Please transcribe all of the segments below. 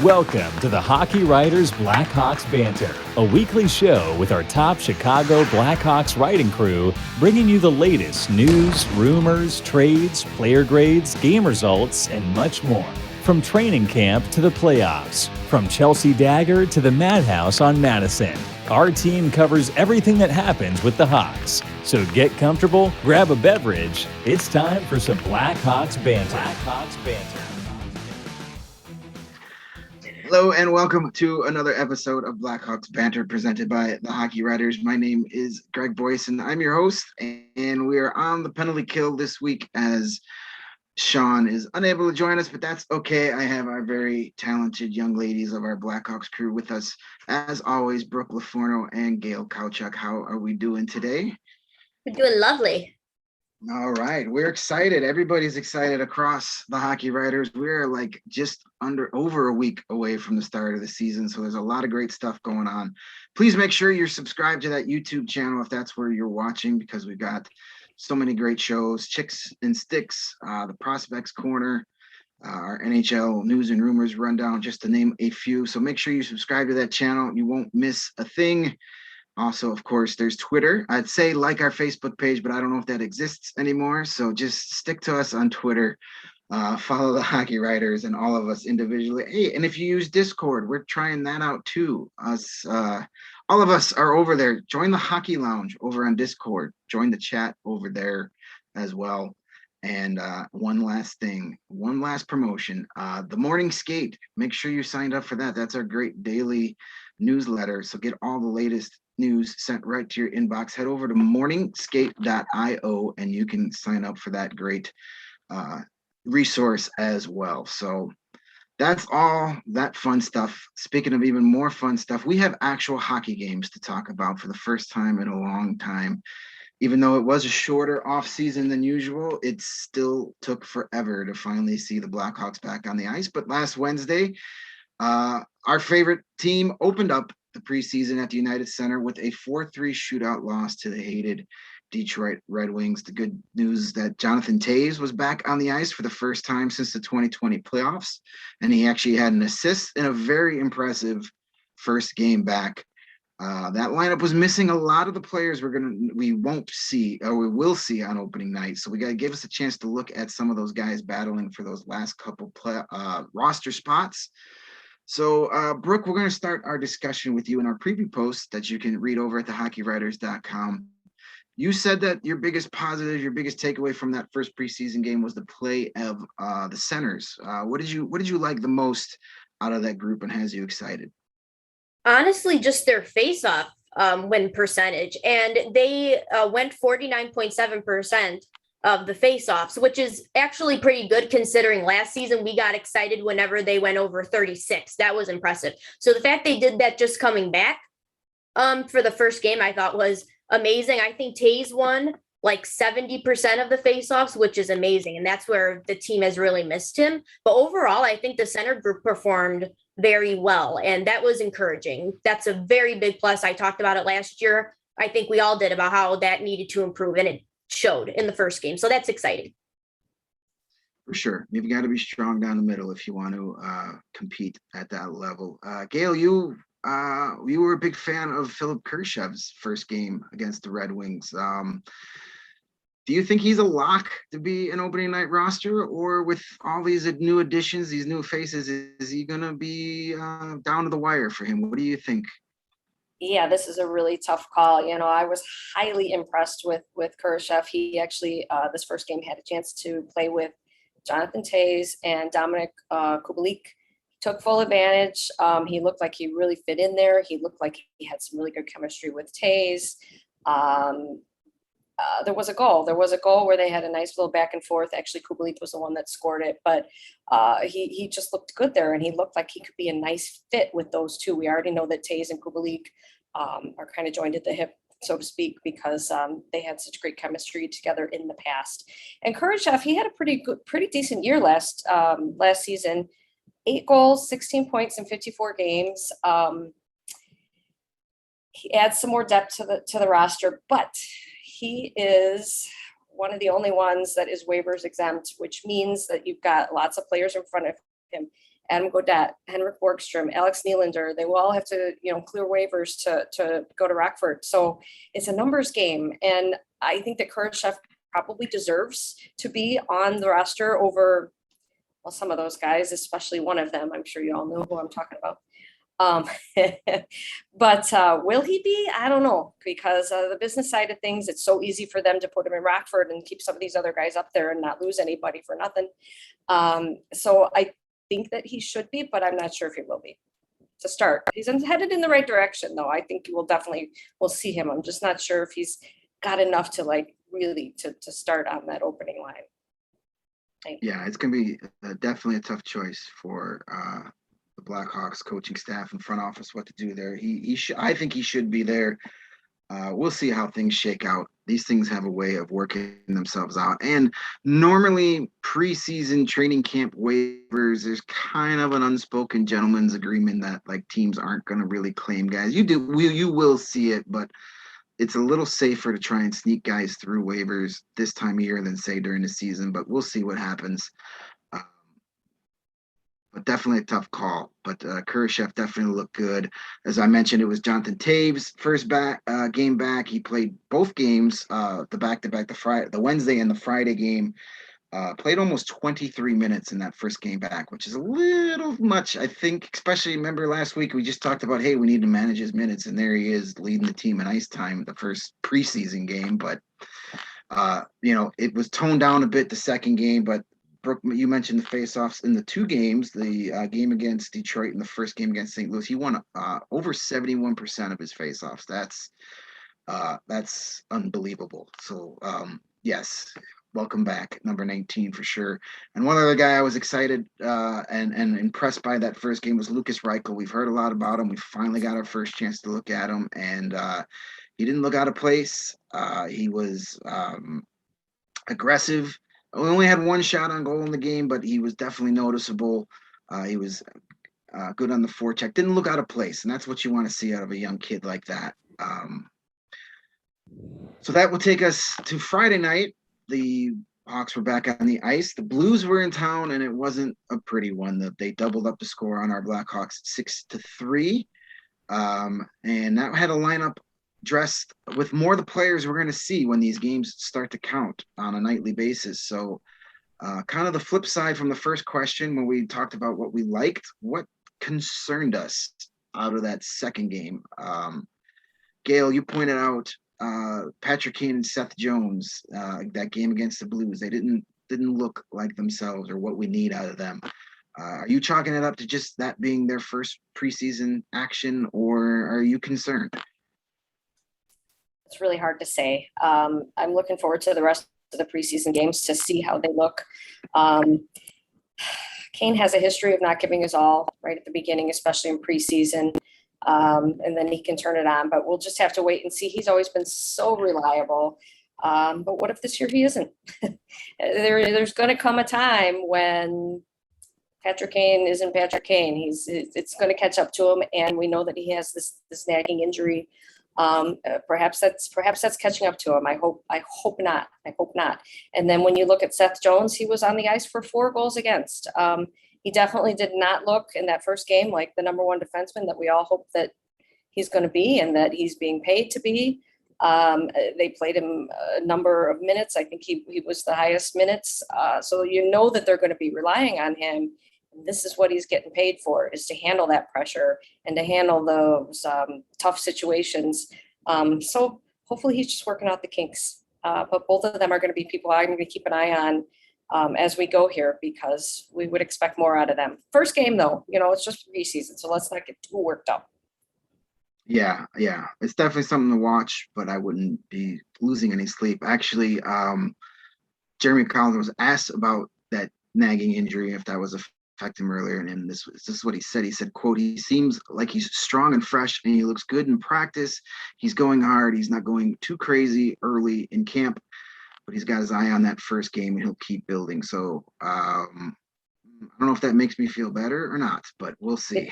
Welcome to the Hockey Writers Blackhawks Banter, a weekly show with our top Chicago Blackhawks writing crew, bringing you the latest news, rumors, trades, player grades, game results, and much more. From training camp to the playoffs, from Chelsea Dagger to the Madhouse on Madison, our team covers everything that happens with the Hawks. So get comfortable, grab a beverage. It's time for some Blackhawks Banter. Blackhawks Banter. Hello and welcome to another episode of Blackhawks Banter presented by the Hockey Writers. My name is Greg Boysen. I'm your host, and we are on the penalty kill this week as Sean is unable to join us, but that's okay. I have our very talented young ladies of our Blackhawks crew with us. As always, Brooke LoFurno and Gail Kauchak. How are we doing today? We're doing lovely. All right. We're excited. Everybody's excited across the Hockey Writers. We're like just over a week away from the start of the season. So there's a lot of great stuff going on. Please make sure you're subscribed to that YouTube channel if that's where you're watching, because we've got so many great shows, Chicks and Sticks, the Prospects Corner, our NHL News and Rumors Rundown, just to name a few. So make sure you subscribe to that channel. You won't miss a thing. Also, of course, there's Twitter. I'd say like our Facebook page, but I don't know if that exists anymore. So just stick to us on Twitter. Follow the Hockey Writers and all of us individually. Hey, and if you use Discord, we're trying that out too. All of us are over there. Join the Hockey Lounge over on Discord. Join the chat over there as well. And one last promotion. The Morning Skate. Make sure you signed up for that. That's our great daily newsletter. So get all the latest news sent right to your inbox. Head over to morningskate.io and you can sign up for that great resource as well. So that's all that fun stuff. Speaking of even more fun stuff, we have actual hockey games to talk about for the first time in a long time. Even though it was a shorter off season than usual, it still took forever to finally see the Blackhawks back on the ice. But last Wednesday, our favorite team opened up the preseason at the United Center with a 4-3 shootout loss to the hated Detroit Red Wings. The good news that Jonathan Toews was back on the ice for the first time since the 2020 playoffs, and he actually had an assist in a very impressive first game back. That lineup was missing a lot of the players we will see on opening night. So we got to give us a chance to look at some of those guys battling for those last couple roster spots. So, Brooke, we're going to start our discussion with you in our preview post that you can read over at thehockeywriters.com. You said that your biggest positive, your biggest takeaway from that first preseason game was the play of the centers. What did you like the most out of that group, and has you excited? Honestly, just their face-off win percentage, and they went 49.7% of the face-offs, which is actually pretty good considering last season we got excited whenever they went over 36. That was impressive. So the fact they did that just coming back for the first game, I thought was amazing. I think Toews won like 70% of the face-offs, which is amazing. And that's where the team has really missed him. But overall, I think the center group performed very well, and that was encouraging. That's a very big plus. I talked about it last year. I think we all did about how that needed to improve, and it showed in the first game. So that's exciting. For sure. You've got to be strong down the middle if you want to compete at that level. Gail, you were a big fan of Philipp Kurashev's first game against the Red Wings. Do you think he's a lock to be an opening night roster, or with all these new additions, these new faces, is he going to be down to the wire for him? What do you think? Yeah, this is a really tough call. You know, I was highly impressed with Kurashev. He actually, this first game, had a chance to play with Jonathan Toews and Dominik Kubalik. Took full advantage. He looked like he really fit in there. He looked like he had some really good chemistry with Toews. There was a goal. There was a goal where they had a nice little back and forth. Actually, Kubalik was the one that scored it, but he just looked good there, and he looked like he could be a nice fit with those two. We already know that Toews and Kubalik are kind of joined at the hip, so to speak, because they had such great chemistry together in the past. And Kurashev, he had a pretty decent year last season. 8 goals, 16 points in 54 games. He adds some more depth to the roster, but he is one of the only ones that is waivers exempt, which means that you've got lots of players in front of him Adam Gaudette, Henrik Borgstrom, Alex Nylander. They will all have to, clear waivers to go to Rockford. So it's a numbers game. And I think that Kurashev probably deserves to be on the roster over, well, some of those guys, especially one of them. I'm sure you all know who I'm talking about. But will he be? I don't know, because the business side of things, it's so easy for them to put him in Rockford and keep some of these other guys up there and not lose anybody for nothing. So I think that he should be, but I'm not sure if he will be to start. He's headed in the right direction, though. I think we'll see him. I'm just not sure if he's got enough to really to start on that opening line. Yeah, it's going to be definitely a tough choice for the Blackhawks coaching staff and front office what to do there. I think he should be there. We'll see how things shake out. These things have a way of working themselves out. And normally preseason training camp waivers, there's kind of an unspoken gentleman's agreement that teams aren't going to really claim guys. You will see it, but it's a little safer to try and sneak guys through waivers this time of year than say during the season, but we'll see what happens. But definitely a tough call. But Kurashev definitely looked good. As I mentioned, it was Jonathan Toews' first game back. He played both games, the back-to-back, the Wednesday and the Friday game. Played almost 23 minutes in that first game back, which is a little much, I think. Especially, remember last week we just talked about, hey, we need to manage his minutes, and there he is leading the team in ice time the first preseason game. But it was toned down a bit the second game, but Brooke, you mentioned the faceoffs in the two games, the game against Detroit and the first game against St. Louis. He won over 71% of his faceoffs. That's unbelievable. So, yes, welcome back, number 19 for sure. And one other guy I was excited and impressed by that first game was Lucas Reichel. We've heard a lot about him. We finally got our first chance to look at him, and he didn't look out of place. He was aggressive. We only had one shot on goal in the game, but he was definitely noticeable. He was good on the forecheck. Didn't look out of place, and that's what you want to see out of a young kid like that. So that will take us to Friday night. The Hawks were back on the ice. The Blues were in town, and it wasn't a pretty one. They doubled up the score on our Blackhawks 6-3, and that had a lineup dressed with more of the players we're going to see when these games start to count on a nightly basis. So kind of the flip side from the first question when we talked about what we liked, what concerned us out of that second game. Gail, you pointed out Patrick Kane and Seth Jones, that game against the Blues. They didn't look like themselves or what we need out of them. Are you chalking it up to just that being their first preseason action, or are you concerned? It's really hard to say. I'm looking forward to the rest of the preseason games to see how they look. Kane has a history of not giving his all right at the beginning, especially in preseason, and then he can turn it on. But we'll just have to wait and see. He's always been so reliable. But what if this year he isn't? There's going to come a time when Patrick Kane isn't Patrick Kane. It's going to catch up to him, and we know that he has this nagging injury. Perhaps that's catching up to him. I hope not. And then when you look at Seth Jones, he was on the ice for 4 goals against. He definitely did not look in that first game like the number one defenseman that we all hope that he's going to be and that he's being paid to be. They played him a number of minutes. I think he was the highest minutes. So you know that they're going to be relying on him. This is what he's getting paid for, is to handle that pressure and to handle those tough situations. So hopefully he's just working out the kinks. But both of them are going to be people I'm going to keep an eye on as we go here, because we would expect more out of them. First game, though, it's just preseason, so let's not get too worked up. Yeah. It's definitely something to watch, but I wouldn't be losing any sleep. Actually, Jeremy Collins was asked about that nagging injury, if that was affected him earlier, and this is what he said. He said, quote, "He seems like he's strong and fresh, and he looks good in practice. He's going hard. He's not going too crazy early in camp, but he's got his eye on that first game, and he'll keep building." So I don't know if that makes me feel better or not, but we'll see.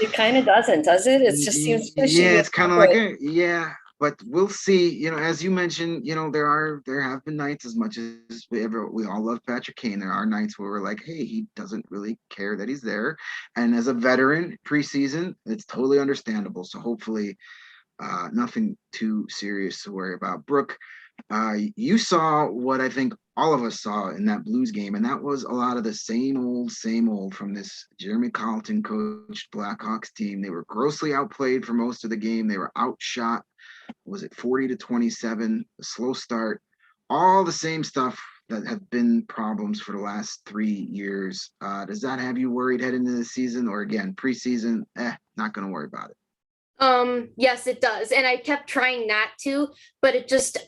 It kind of doesn't, does it? It just seems fishy. Yeah, it's kind of like, yeah, But we'll see. As you mentioned, there have been nights, as much as we all love Patrick Kane, there are nights where we're like, hey, he doesn't really care that he's there. And as a veteran preseason, it's totally understandable. So hopefully nothing too serious to worry about. Brooke, you saw what I think all of us saw in that Blues game, and that was a lot of the same old from this Jeremy Colleton coached Blackhawks team. They were grossly outplayed for most of the game. They were outshot. Was it 40-27? A slow start. All the same stuff that have been problems for the last 3 years. Does that have you worried heading into the season, or again, preseason? Not going to worry about it. Yes, it does. And I kept trying not to, but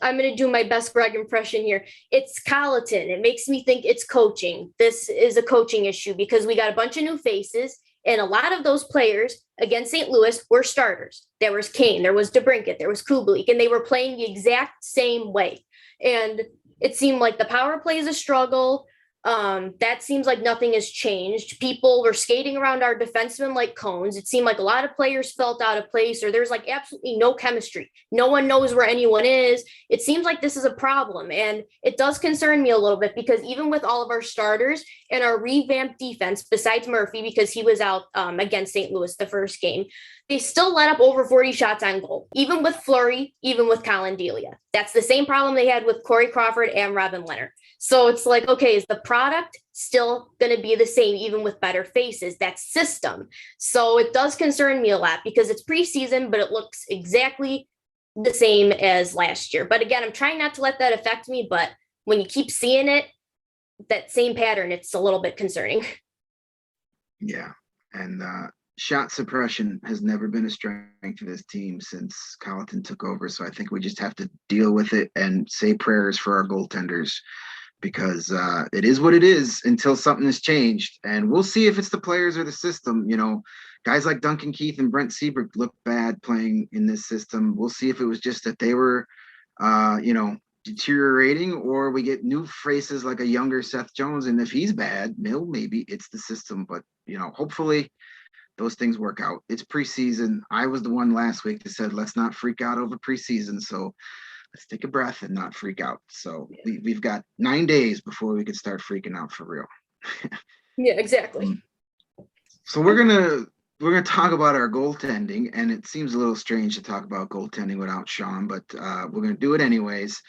I'm going to do my best Greg impression here. It's Colleton. It makes me think it's coaching. This is a coaching issue because we got a bunch of new faces, and a lot of those players against St. Louis were starters. There was Kane, there was DeBrincat, there was Kubalik, and they were playing the exact same way. And it seemed like the power play is a struggle. That seems like nothing has changed. People were skating around our defensemen like cones. It seemed like a lot of players felt out of place, or there's like absolutely no chemistry. No one knows where anyone is. It seems like this is a problem, and it does concern me a little bit because even with all of our starters and our revamped defense, besides Murphy, because he was out against St. Louis the first game, they still let up over 40 shots on goal, even with Fleury, even with Colin Delia. That's the same problem they had with Corey Crawford and Robin Leonard. So it's like, okay, is the product still going to be the same, even with better faces? That system. So it does concern me a lot because it's preseason, but it looks exactly the same as last year. But again, I'm trying not to let that affect me. But when you keep seeing it, that same pattern, it's a little bit concerning. Yeah. And shot suppression has never been a strength of this team since Colleton took over. So I think we just have to deal with it and say prayers for our goaltenders, because it is what it is until something has changed. And we'll see if it's the players or the system. Guys like Duncan Keith and Brent Seabrook look bad playing in this system. We'll see if it was just that they were, deteriorating, or we get new faces like a younger Seth Jones. And if he's bad, maybe it's the system. But, hopefully those things work out. It's preseason. I was the one last week that said, let's not freak out over preseason. So let's take a breath and not freak out. So we've got 9 days before we can start freaking out for real. Yeah, exactly. So we're gonna talk about our goaltending, and it seems a little strange to talk about goaltending without Sean, but we're gonna do it anyways.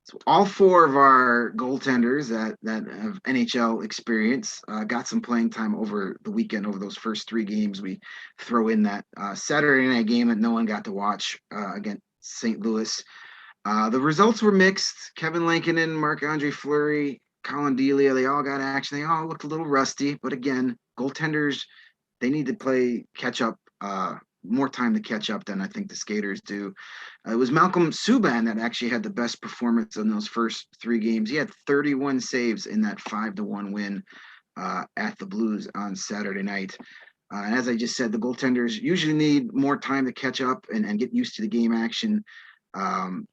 So all four of our goaltenders that have NHL experience got some playing time over the weekend. Over those first 3 games, we throw in that Saturday night game that no one got to watch against St. Louis. The results were mixed. Kevin Lankinen, Marc-Andre Fleury, Colin Delia, they all got action. They all looked a little rusty, but again, goaltenders, they need to play catch up, more time to catch up than I think the skaters do. It was Malcolm Subban that actually had the best performance in those first 3 games. He had 31 saves in that 5-1 win at the Blues on Saturday night. And as I just said, the goaltenders usually need more time to catch up and get used to the game action.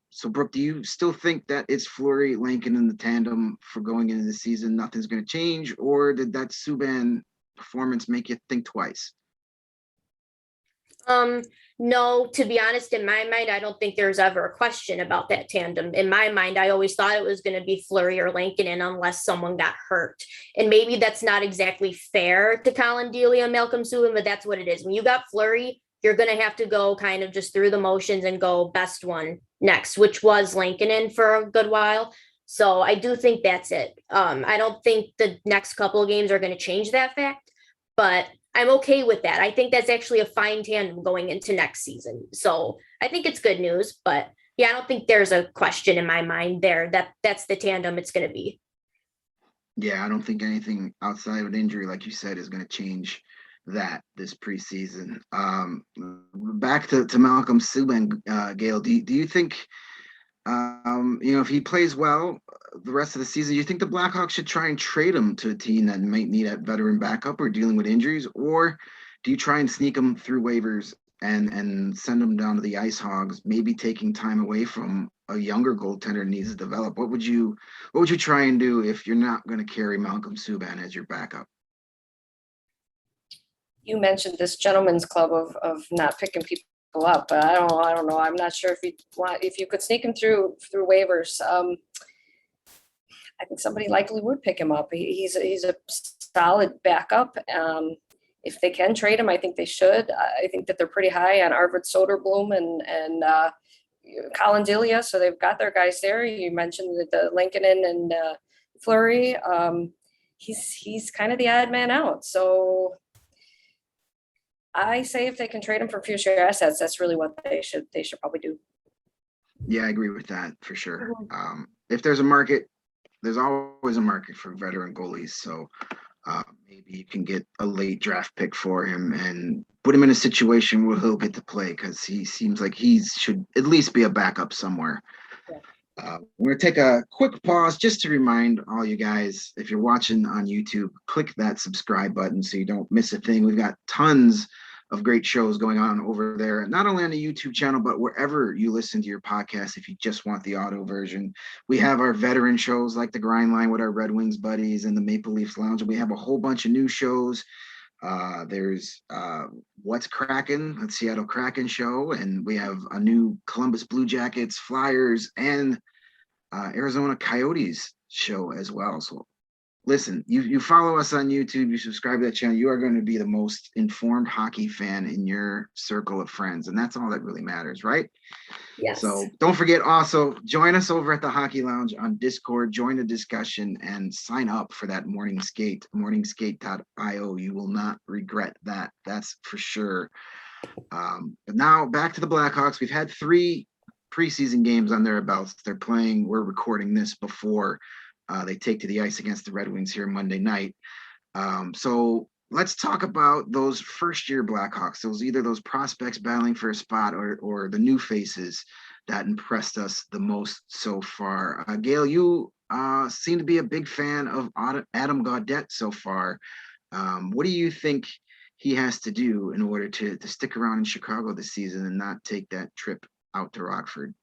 So, Brooke, do you still think that it's Fleury-Lankinen the tandem for going into the season? Nothing's going to change, or did that Subban performance make you think twice? No, to be honest, in my mind, I don't think there's ever a question about that tandem. In my mind, I always thought it was going to be Fleury or Lankinen unless someone got hurt. And maybe that's not exactly fair to Colin Delia and Malcolm Subban, but that's what it is. When you got Fleury, you're going to have to go kind of just through the motions and go best one next, which was Lankinen for a good while. So I do think that's it. I don't think the next couple of games are going to change that fact, but I'm okay with that. I think that's actually a fine tandem going into next season. So I think it's good news, but yeah, I don't think there's a question in my mind there that that's the tandem it's going to be. Yeah, I don't think anything outside of an injury, like you said, is going to change that this preseason. Back to Malcolm Subban, Gail, do you think, if he plays well the rest of the season, you think the Blackhawks should try and trade him to a team that might need a veteran backup or dealing with injuries, or do you try and sneak him through waivers and send him down to the IceHogs, maybe taking time away from a younger goaltender that needs to develop? What would you try and do if you're not going to carry Malcolm Subban as your backup? You mentioned this gentleman's club of not picking people go up, but I don't know. I'm not sure if you could sneak him through waivers. I think somebody likely would pick him up. He's a solid backup. If they can trade him, I think they should. I think that they're pretty high on Arvid Soderblom and Colin Delia, so they've got their guys there. You mentioned the Lankinen and Fleury. He's kind of the odd man out. So I say if they can trade him for future assets, that's really what they should probably do. Yeah, I agree with that for sure. If there's a market, there's always a market for veteran goalies. So maybe you can get a late draft pick for him and put him in a situation where he'll get to play, because he seems like he should at least be a backup somewhere. Yeah. We're going to take a quick pause just to remind all you guys, if you're watching on YouTube, click that subscribe button so you don't miss a thing. We've got tons of great shows going on over there, not only on the YouTube channel, but wherever you listen to your podcast. If you just want the audio version, we have our veteran shows like the Grind Line with our Red Wings buddies and the Maple Leafs Lounge. And we have a whole bunch of new shows. There's What's Kraken, the Seattle Kraken show, and we have a new Columbus Blue Jackets, Flyers, and Arizona Coyotes show as well. So listen, you follow us on YouTube, you subscribe to that channel, you are going to be the most informed hockey fan in your circle of friends. And that's all that really matters, right? Yes. So don't forget, also join us over at the Hockey Lounge on Discord, join the discussion, and sign up for that morning skate, morningskate.io. You will not regret that. That's for sure. But now back to the Blackhawks. We've had 3 preseason games on their belts. They're playing, we're recording this before they take to the ice against the Red Wings here Monday night. So let's talk about those first-year Blackhawks. Either those prospects battling for a spot or the new faces that impressed us the most so far. Gail, you seem to be a big fan of Adam Gaudette so far. What do you think he has to do in order to stick around in Chicago this season and not take that trip out to Rockford?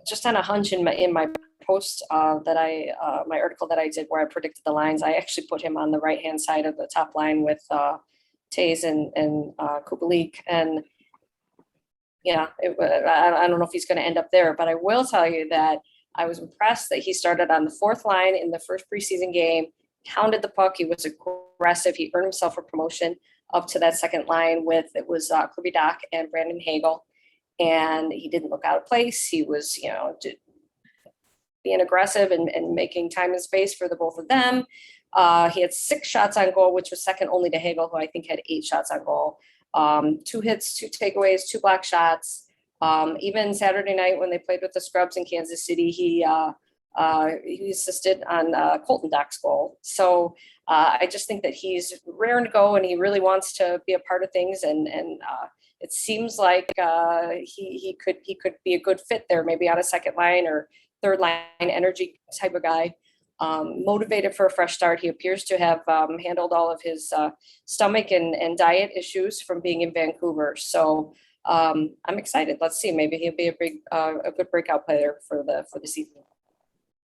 Just on a hunch in my post my article that I did where I predicted the lines, I actually put him on the right-hand side of the top line with Toews and Kubalik. And yeah, I don't know if he's going to end up there, but I will tell you that I was impressed that he started on the 4th line in the first preseason game, hounded the puck. He was aggressive. He earned himself a promotion up to that second line with, it was Kirby Dach and Brandon Hagel. And he didn't look out of place. He was, being aggressive and making time and space for the both of them. He had 6 shots on goal, which was second only to Hagel, who I think had 8 shots on goal. 2 hits, 2 takeaways, 2 block shots. Even Saturday night when they played with the Scrubs in Kansas City, he assisted on Colton Dach's goal. So I just think that he's raring to go and he really wants to be a part of things. And it seems like he could be a good fit there, maybe on a second line or third line energy type of guy. Motivated for a fresh start. He appears to have handled all of his stomach and diet issues from being in Vancouver. So I'm excited. Let's see. Maybe he'll be a good breakout player for the season.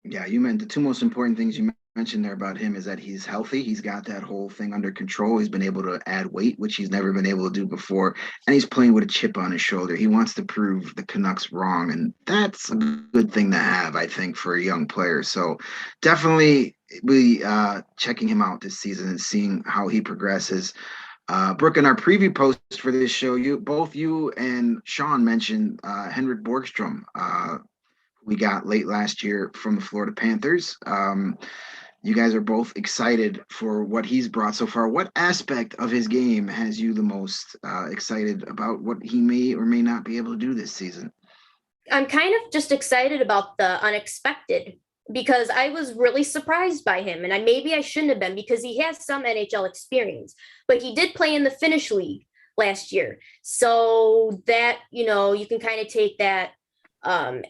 Yeah, you meant the 2 most important things you mentioned there about him is that he's healthy. He's got that whole thing under control. He's been able to add weight, which he's never been able to do before. And he's playing with a chip on his shoulder. He wants to prove the Canucks wrong. And that's a good thing to have, I think, for a young player. So definitely be checking him out this season and seeing how he progresses. Brooke, in our preview post for this show, both you and Sean mentioned Henrik Borgstrom, we got late last year from the Florida Panthers. You guys are both excited for what he's brought so far. What aspect of his game has you the most excited about what he may or may not be able to do this season? I'm kind of just excited about the unexpected because I was really surprised by him. And maybe I shouldn't have been because he has some NHL experience, but he did play in the Finnish league last year. So that, you can kind of take that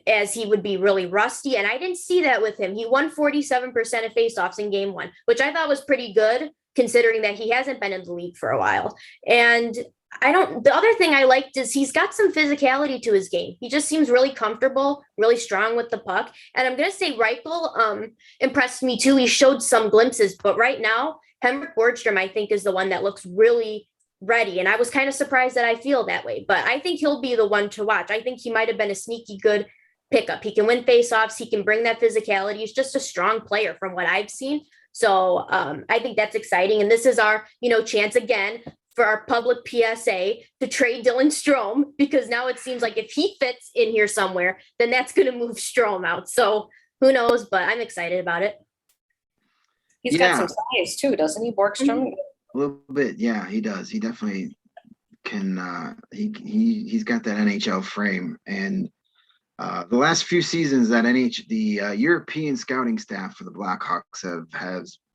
as he would be really rusty. And I didn't see that with him. He won 47% of faceoffs in game 1, which I thought was pretty good considering that he hasn't been in the league for a while. And the other thing I liked is he's got some physicality to his game. He just seems really comfortable, really strong with the puck. And I'm going to say Reichel impressed me too. He showed some glimpses, but right now, Henrik Borgstrom, I think, is the one that looks really ready. And I was kind of surprised that I feel that way, but I think he'll be the one to watch. I think he might have been a sneaky good pickup. He can win faceoffs. He can bring that physicality. He's just a strong player from what I've seen. So I think that's exciting. And this is our, chance again for our public PSA to trade Dylan Strome, because now it seems like if he fits in here somewhere, then that's going to move Strome out. So who knows, but I'm excited about it. He's got some size too, doesn't he, Borgstrom? A little bit. Yeah, he does. He definitely can. He's got that NHL frame. And the last few seasons that the European scouting staff for the Blackhawks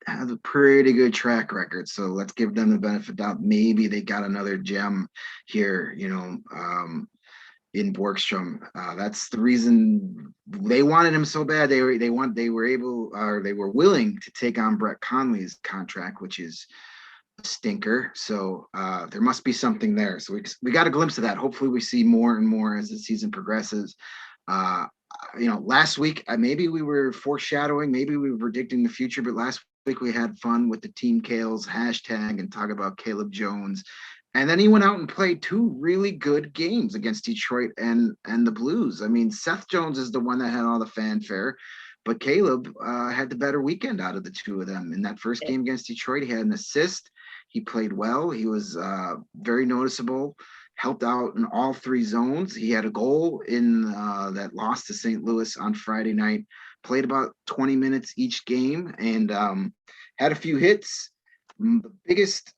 has a pretty good track record. So let's give them the benefit of the doubt. Maybe they got another gem here, in Borgstrom. That's the reason they wanted him so bad. They were willing to take on Brett Conley's contract, which is a stinker. So there must be something there. So we got a glimpse of that. Hopefully we see more and more as the season progresses. Last week, maybe we were foreshadowing, maybe we were predicting the future, but last week we had fun with the Team Kales hashtag and talk about Caleb Jones. And then he went out and played 2 really good games against Detroit and the Blues. I mean, Seth Jones is the one that had all the fanfare, but Caleb had the better weekend out of the 2 of them. In that first game against Detroit, he had an assist. He played well. He was very noticeable, helped out in all 3 zones. He had a goal in that loss to St. Louis on Friday night, played about 20 minutes each game, and had a few hits. The biggest,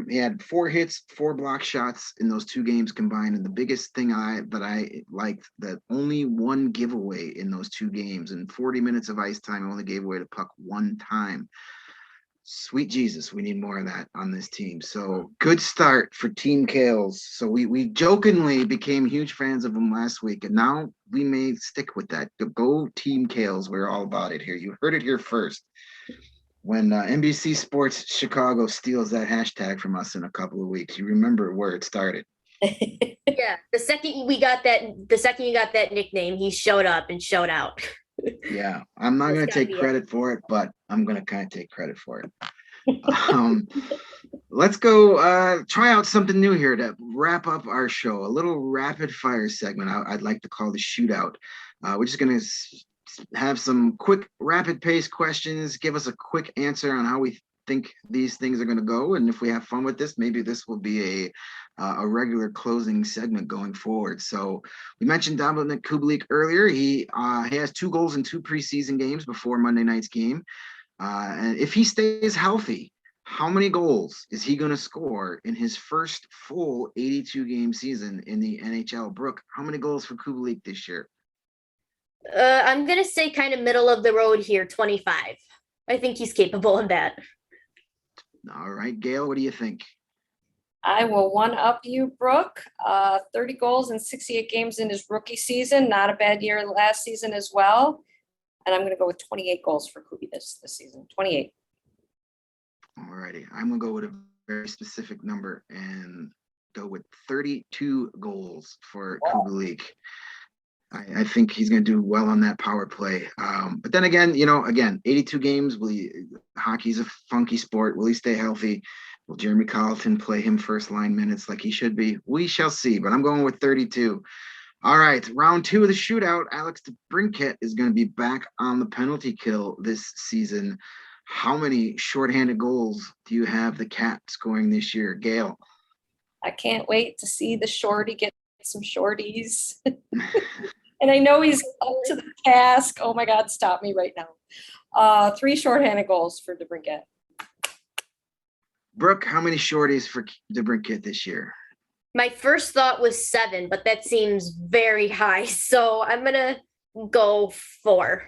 he had 4 hits, 4 block shots in those 2 games combined. And the biggest thing that I liked, that only 1 giveaway in those 2 games. In 40 minutes of ice time, only gave away the puck 1 time. Sweet Jesus, we need more of that on this team. So good start for Team Kales. So we jokingly became huge fans of them last week, and now we may stick with that. Go Team Kales. We're all about it here. You heard it here first. When NBC Sports Chicago steals that hashtag from us in a couple of weeks, you remember where it started. Yeah, the second you got that nickname, he showed up and showed out. Yeah, I'm not going to take credit for it, but I'm going to kind of take credit for it. Let's go try out something new here to wrap up our show. A little rapid fire segment I'd like to call the Shootout. We're just going to have some quick rapid pace questions. Give us a quick answer on how we think these things are going to go. And if we have fun with this, maybe this will be a regular closing segment going forward. So we mentioned Dominik Kubalik earlier. He has 2 goals in 2 preseason games before Monday night's game. And if he stays healthy, how many goals is he going to score in his first full 82 game season in the NHL? Brooke, how many goals for Kubalik this year? I'm going to say kind of middle of the road here, 25. I think he's capable of that. All right, Gail, what do you think? I will one-up you, Brooke. 30 goals in 68 games in his rookie season. Not a bad year last season as well. And I'm going to go with 28 goals for Kubi this season. 28. All righty. I'm going to go with a very specific number and go with 32 goals for Kubalik. I think he's going to do well on that power play. But then again, 82 games. Hockey's a funky sport. Will he stay healthy? Will Jeremy Colleton play him first line minutes like he should be? We shall see, but I'm going with 32. All right, round 2 of the Shootout. Alex DeBrincat is going to be back on the penalty kill this season. How many shorthanded goals do you have the Cat scoring this year, Gail? I can't wait to see the shorty get some shorties. And I know he's up to the task. Oh my God, stop me right now. 3 shorthanded goals for DeBrincat. Brooke, how many shorties for DeBrincat this year? My first thought was 7, but that seems very high. So I'm going to go 4.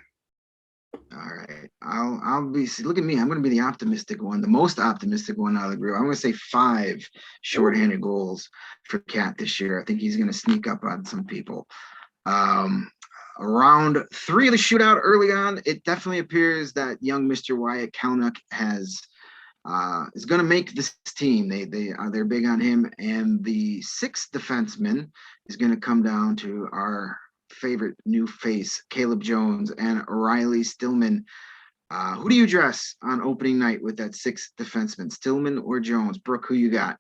All right. I'll be, look at me. I'm going to be the optimistic one, the most optimistic one out of the group. I'm going to say 5 shorthanded goals for Cat this year. I think he's going to sneak up on some people. Round 3 of the Shootout early on, it definitely appears that young Mr. Wyatt Kalynuk is going to make this team. They're big on him, and the 6th defenseman is going to come down to our favorite new face, Caleb Jones and Riley Stillman. Who do you dress on opening night with that 6th defenseman, Stillman or Jones? Brooke, who you got?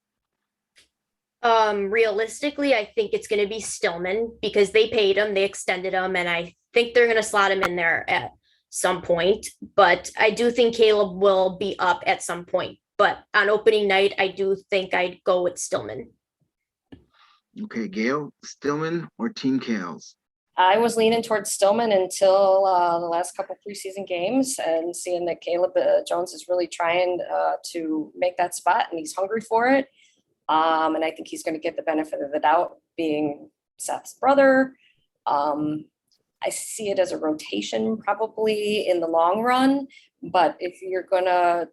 Realistically, I think it's going to be Stillman because they paid him, they extended him, and I think they're going to slot him in there at some point. But I do think Caleb will be up at some point. But on opening night, I do think I'd go with Stillman. Okay, Gail, Stillman or Team Kales? I was leaning towards Stillman until the last couple preseason games, and seeing that Caleb Jones is really trying to make that spot, and he's hungry for it. And I think he's going to get the benefit of the doubt, being Seth's brother. I see it as a rotation probably in the long run, but if you're going to,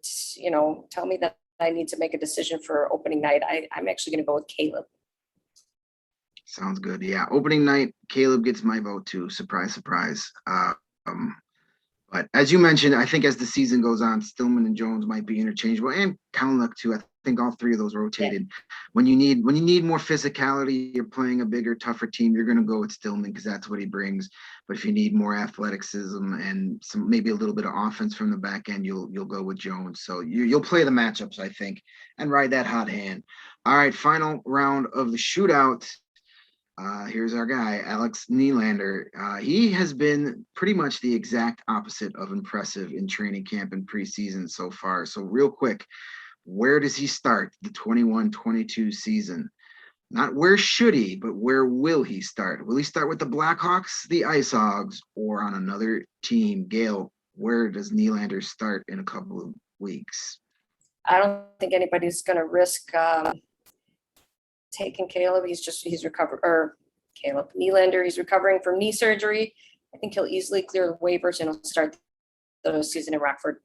tell me that I need to make a decision for opening night, I'm actually going to go with Caleb. Sounds good. Yeah, opening night, Caleb gets my vote too. Surprise, surprise. But as you mentioned, I think as the season goes on, Stillman and Jones might be interchangeable, and Kauchak too. I think all three of those rotated. Yeah. When you need more physicality, you're playing a bigger, tougher team, you're going to go with Stillman because that's what he brings. But if you need more athleticism and maybe a little bit of offense from the back end, you'll go with Jones. So you'll play the matchups, I think, and ride that hot hand. All right, final round of the shootout. Here's our guy, Alex Nylander. He has been pretty much the exact opposite of impressive in training camp and preseason so far. So real quick, where does he start the 21-22 season? Not where should he, but where will he start? Will he start with the Blackhawks, the IceHogs, or on another team? Gail, where does Nylander start in a couple of weeks? I don't think anybody's going to risk taking Caleb. He's recovered, or Caleb Nylander. He's recovering from knee surgery. I think he'll easily clear the waivers and he'll start the season in Rockford.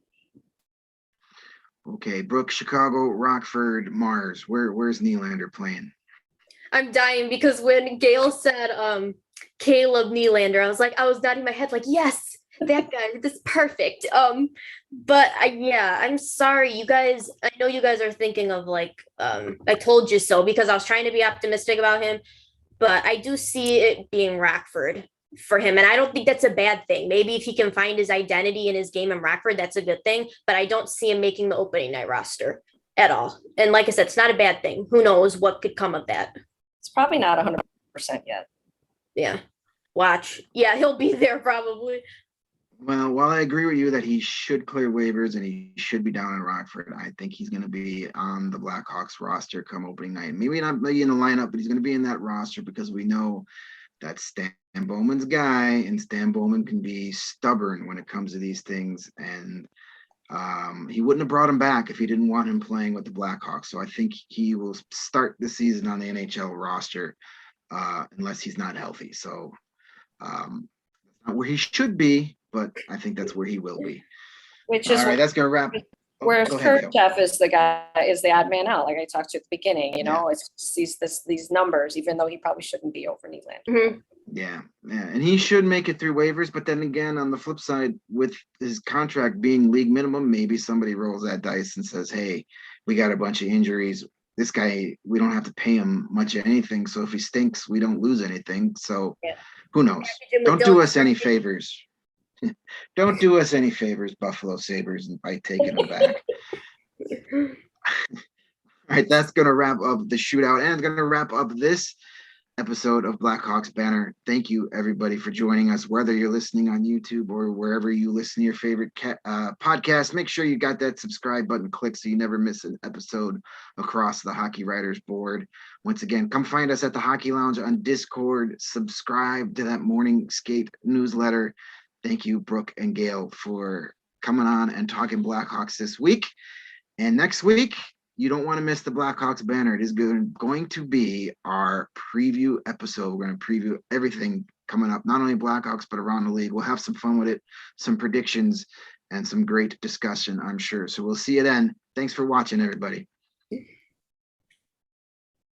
Okay, Brooke, Chicago, Rockford, Mars. Where's Nylander playing? I'm dying because when Gail said Caleb Nylander, I was nodding my head like, yes, that guy, this is perfect. But I'm sorry, you guys. I know you guys are thinking of I told you so, because I was trying to be optimistic about him, but I do see it being Rockford for him, and I don't think that's a bad thing. Maybe if he can find his identity in his game in Rockford, that's a good thing. But I don't see him making the opening night roster at all. And like I said, it's not a bad thing. Who knows what could come of that? It's probably not 100% yet. Yeah, watch. Yeah, he'll be there probably. Well, while I agree with you that he should clear waivers and he should be down in Rockford, I think he's going to be on the Blackhawks roster come opening night. Maybe not in the lineup, but he's going to be in that roster because we know that's Stan Bowman's guy, and Stan Bowman can be stubborn when it comes to these things. And he wouldn't have brought him back if he didn't want him playing with the Blackhawks. So I think he will start the season on the NHL roster unless he's not healthy. So not where he should be, but I think that's where he will be. Which is all right. That's gonna wrap. Whereas Jeff is the odd man out, like I talked to at the beginning. It's just these numbers, even though he probably shouldn't be over Nylander. Mm-hmm. Yeah, and he should make it through waivers. But then again, on the flip side, with his contract being league minimum, maybe somebody rolls that dice and says, "Hey, we got a bunch of injuries. This guy, we don't have to pay him much of anything. So if he stinks, we don't lose anything." So who knows? Don't do us any favors. Don't do us any favors, Buffalo Sabres, by taking them back. All right, that's going to wrap up the shootout, and it's going to wrap up this episode of Blackhawks Banter. Thank you, everybody, for joining us, whether you're listening on YouTube or wherever you listen to your favorite podcast. Make sure you got that subscribe button clicked so you never miss an episode across the Hockey Writers board. Once again, come find us at the Hockey Lounge on Discord. Subscribe to that morning skate newsletter. Thank you, Brooke and Gail, for coming on and talking Blackhawks this week. And next week, you don't want to miss the Blackhawks banner. It is going to be our preview episode. We're going to preview everything coming up, not only Blackhawks, but around the league. We'll have some fun with it, some predictions, and some great discussion, I'm sure. So we'll see you then. Thanks for watching, everybody.